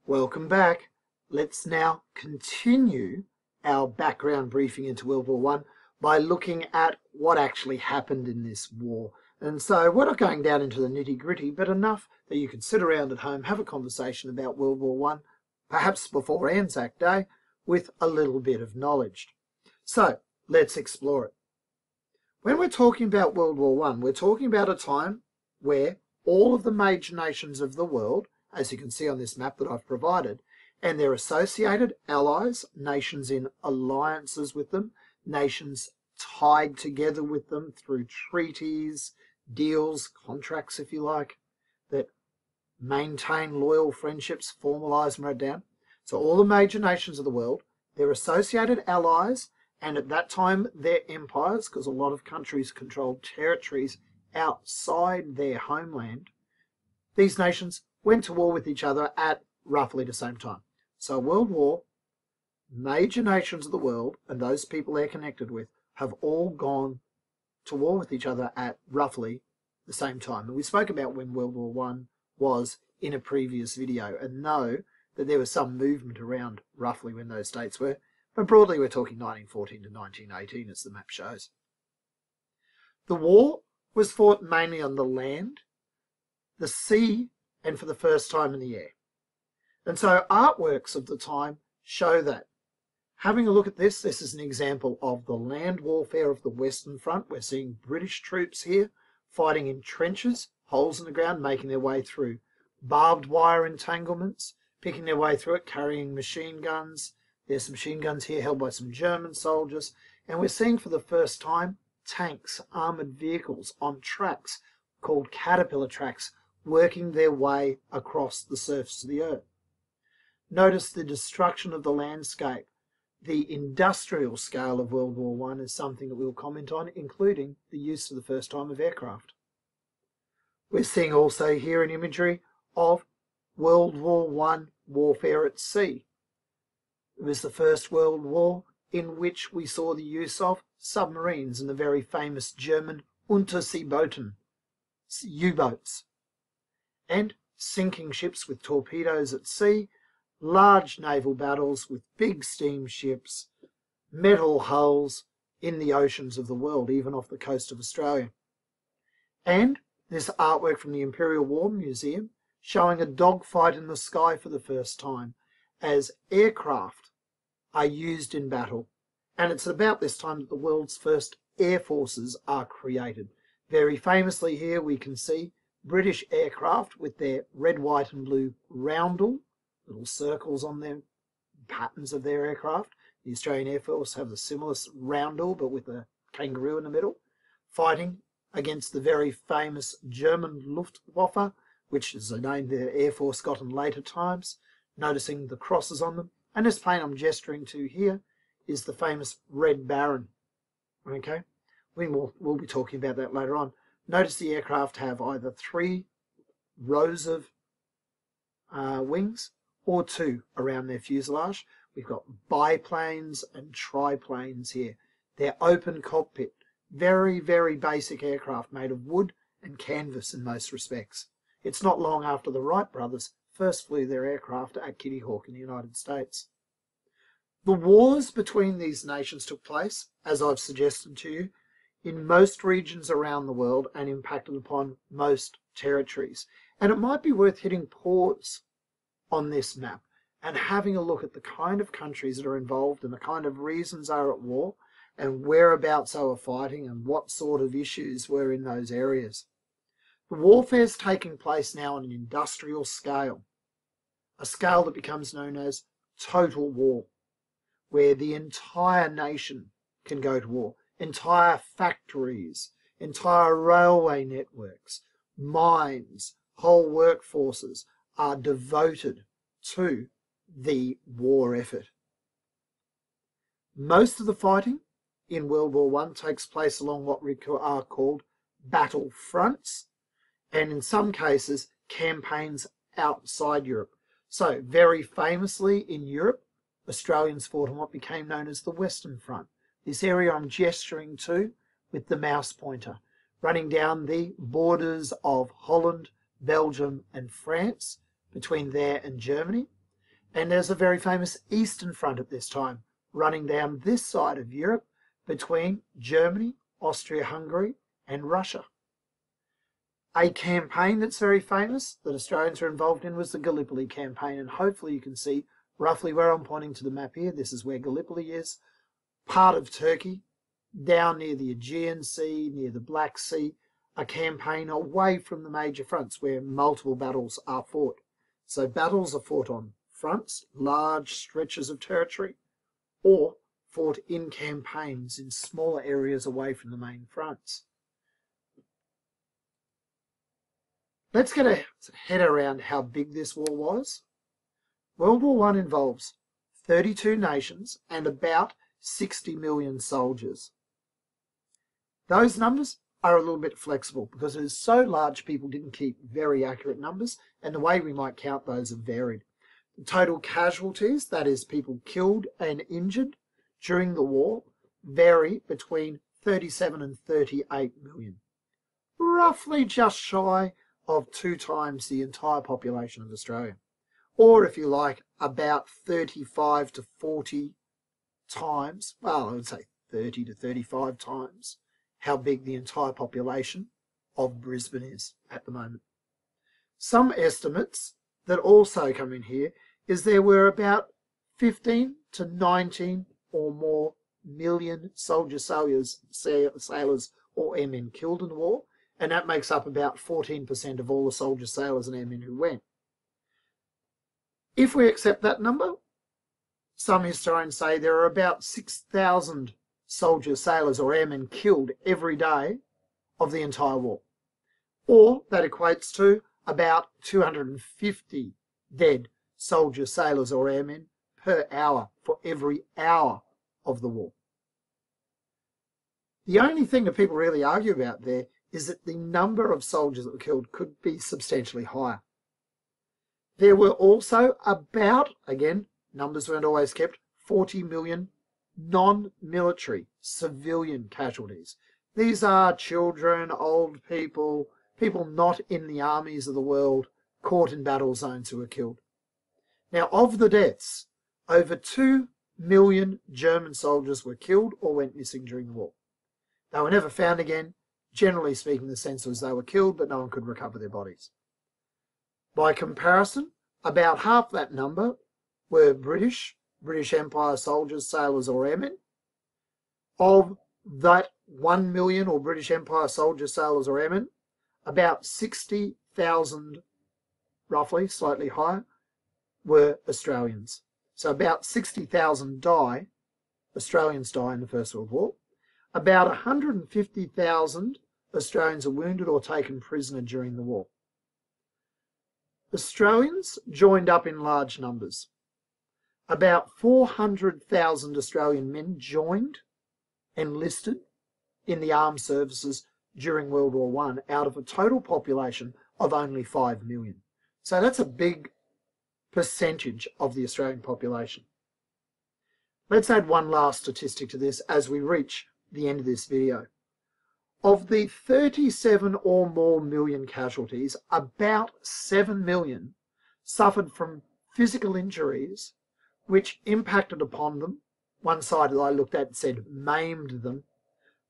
Welcome back. Let's now continue our background briefing into World War One by looking at what actually happened in this war. And so we're not going down into the nitty-gritty, but enough that you can sit around at home, have a conversation about World War One, perhaps before Anzac Day, with a little bit of knowledge. So let's explore it. When we're talking about World War One, we're talking about a time where all of the major nations of the world, as you can see on this map that I've provided, and their associated allies, nations in alliances with them, nations tied together with them through treaties, deals, contracts, if you like, that maintain loyal friendships, formalize and write down. So all the major nations of the world, their associated allies, and at that time their empires, because a lot of countries controlled territories outside their homeland, these nations went to war with each other at roughly the same time. So World War, major nations of the world and those people they're connected with have all gone to war with each other at roughly the same time. And we spoke about when World War One was in a previous video and know that there was some movement around roughly when those dates were, but broadly we're talking 1914 to 1918 as the map shows. The war was fought mainly on the land, the sea, and for the first time in the air. And so artworks of the time show that. Having a look at this is an example of the land warfare of the Western Front. We're seeing British troops here fighting in trenches, holes in the ground, making their way through barbed wire entanglements, picking their way through it, carrying machine guns. There's some machine guns here held by some German soldiers. And we're seeing for the first time tanks, armoured vehicles on tracks called caterpillar tracks, working their way across the surface of the earth. Notice the destruction of the landscape. The industrial scale of World War One is something that we'll comment on, including the use for the first time of aircraft. We're seeing also here an imagery of World War One warfare at sea. It was the First World War in which we saw the use of submarines and the very famous German Unterseebooten, U-boats, and sinking ships with torpedoes at sea, large naval battles with big steamships, metal hulls in the oceans of the world, even off the coast of Australia. And this artwork from the Imperial War Museum showing a dogfight in the sky for the first time as aircraft are used in battle. And it's about this time that the world's first air forces are created. Very famously here we can see British aircraft with their red, white and blue roundel, little circles on their patterns of their aircraft. The Australian Air Force have a similar roundel but with a kangaroo in the middle, fighting against the very famous German Luftwaffe, which is a name the Air Force got in later times, noticing the crosses on them. And this plane I'm gesturing to here is the famous Red Baron. Okay, we'll be talking about that later on. Notice the aircraft have either 3 rows of wings or 2 around their fuselage. We've got biplanes and triplanes here. They're open cockpit, very, very basic aircraft made of wood and canvas in most respects. It's not long after the Wright brothers first flew their aircraft at Kitty Hawk in the United States. The wars between these nations took place, as I've suggested to you, in most regions around the world and impacted upon most territories. And it might be worth hitting pause on this map and having a look at the kind of countries that are involved and the kind of reasons are at war and whereabouts they were fighting and what sort of issues were in those areas. The warfare is taking place now on an industrial scale, a scale that becomes known as total war, where the entire nation can go to war. Entire factories, entire railway networks, mines, whole workforces are devoted to the war effort. Most of the fighting in World War One takes place along what are called battle fronts, and in some cases campaigns outside Europe. So very famously in Europe, Australians fought on what became known as the Western Front. This area I'm gesturing to with the mouse pointer, running down the borders of Holland, Belgium and France, between there and Germany, And there's a very famous Eastern Front at this time, running down this side of Europe between Germany, Austria-Hungary, and Russia. A campaign that's very famous that Australians were involved in was the Gallipoli campaign, and hopefully you can see roughly where I'm pointing to the map here. This is where Gallipoli is, part of Turkey, down near the Aegean Sea, near the Black Sea, a campaign away from the major fronts where multiple battles are fought. So battles are fought on fronts, large stretches of territory, or fought in campaigns in smaller areas away from the main fronts. Let's get a head around how big this war was. World War I involves 32 nations and about 60 million soldiers. Those numbers are a little bit flexible because it is so large people didn't keep very accurate numbers, and the way we might count those have varied. The total casualties, that is people killed and injured during the war, vary between 37 and 38 million. Roughly just shy of 2 times the entire population of Australia. Or if you like, about 35 to 40 times, well, I would say 30 to 35 times how big the entire population of Brisbane is at the moment. Some estimates that also come in here is there were about 15 to 19 or more million sailors or airmen killed in the war, and that makes up about 14% of all the soldiers, sailors and airmen who went. If we accept that number, some historians say there are about 6,000 soldiers, sailors or airmen killed every day of the entire war. Or that equates to about 250 dead soldiers, sailors or airmen per hour for every hour of the war. The only thing that people really argue about there is that the number of soldiers that were killed could be substantially higher. There were also about, again, numbers weren't always kept, 40 million non-military civilian casualties. These are children, old people, people not in the armies of the world, caught in battle zones who were killed. Now, of the deaths, over 2 million German soldiers were killed or went missing during the war. They were never found again. Generally speaking, the sense was they were killed, but no one could recover their bodies. By comparison, about half that number were British Empire soldiers, sailors or airmen. Of that 1 million or British Empire soldiers, sailors or airmen, about 60,000, roughly, slightly higher, were Australians. So about 60,000 Australians die in the First World War. About 150,000 Australians are wounded or taken prisoner during the war. Australians joined up in large numbers. About 400,000 Australian men joined, enlisted in the armed services during World War I out of a total population of only 5 million. So that's a big percentage of the Australian population. Let's add one last statistic to this as we reach the end of this video. Of the 37 or more million casualties, about 7 million suffered from physical injuries which impacted upon them. One side that I looked at said maimed them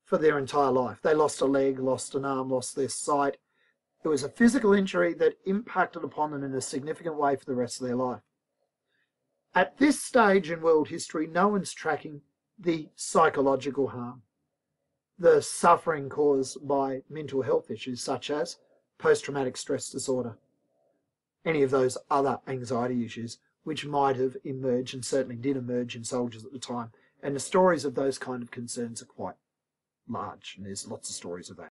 for their entire life. They lost a leg, lost an arm, lost their sight. It was a physical injury that impacted upon them in a significant way for the rest of their life. At this stage in world history, no one's tracking the psychological harm, the suffering caused by mental health issues such as post-traumatic stress disorder, any of those other anxiety issues which might have emerged and certainly did emerge in soldiers at the time. And the stories of those kind of concerns are quite large, and there's lots of stories of that.